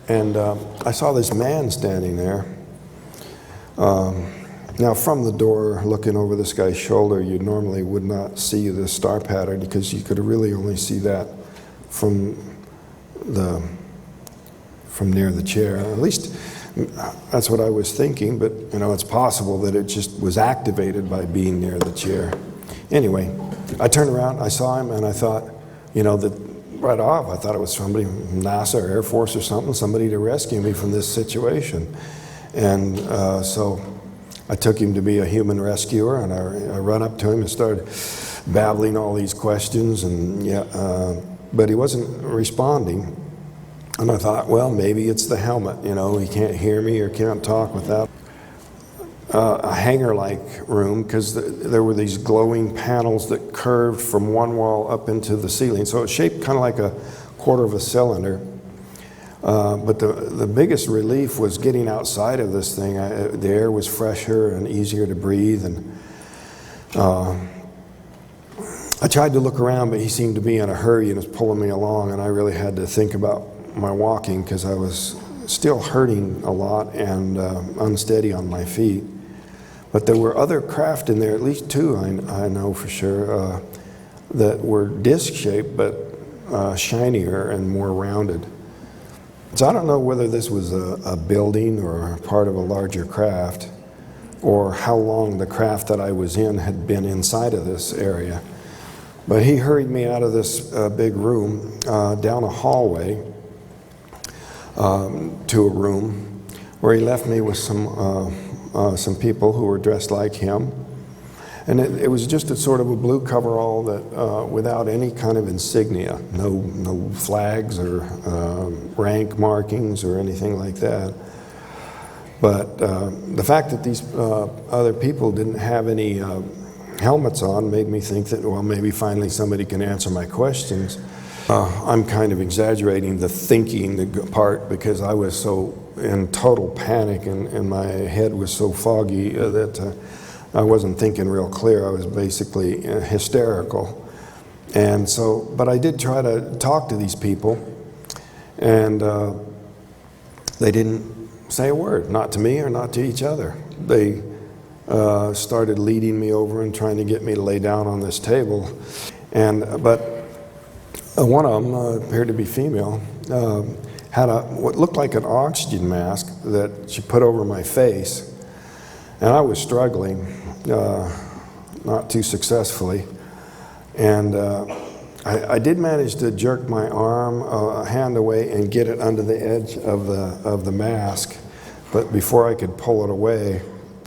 And I saw this man standing there. Now from the door, looking over this guy's shoulder, you normally would not see the star pattern because you could really only see that from near the chair. At least that's what I was thinking, but you know, it's possible that it just was activated by being near the chair. Anyway, I turned around, I saw him, and I thought, you know, that right off, I thought it was somebody from NASA or Air Force or something, somebody to rescue me from this situation. And so I took him to be a human rescuer, and I run up to him and started babbling all these questions, and but he wasn't responding. And I thought, well, maybe it's the helmet, you know, he can't hear me or can't talk without a hangar-like room, because there were these glowing panels that curved from one wall up into the ceiling. So it's shaped kind of like a quarter of a cylinder. But the biggest relief was getting outside of this thing. The air was fresher and easier to breathe. And I tried to look around, but he seemed to be in a hurry and was pulling me along, and I really had to think about my walking because I was still hurting a lot and unsteady on my feet. But there were other craft in there, at least two I know for sure, that were disc-shaped but shinier and more rounded. So I don't know whether this was a building or part of a larger craft, or how long the craft that I was in had been inside of this area. But he hurried me out of this big room, down a hallway to a room where he left me with some people who were dressed like him. And it was just a sort of a blue coverall that without any kind of insignia, no flags or rank markings or anything like that. But the fact that these other people didn't have any helmets on made me think that, well, maybe finally somebody can answer my questions. I'm kind of exaggerating the thinking part because I was so in total panic and my head was so foggy that I wasn't thinking real clear. I was basically hysterical. And so, but I did try to talk to these people, and they didn't say a word, not to me or not to each other. They started leading me over and trying to get me to lay down on this table. But one of them appeared to be female, had what looked like an oxygen mask that she put over my face. And I was struggling, not too successfully. And I did manage to jerk my hand away and get it under the edge of the mask. But before I could pull it away,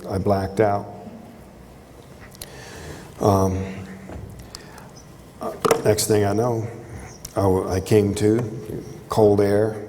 I blacked out. Next thing I know, I came to, cold air,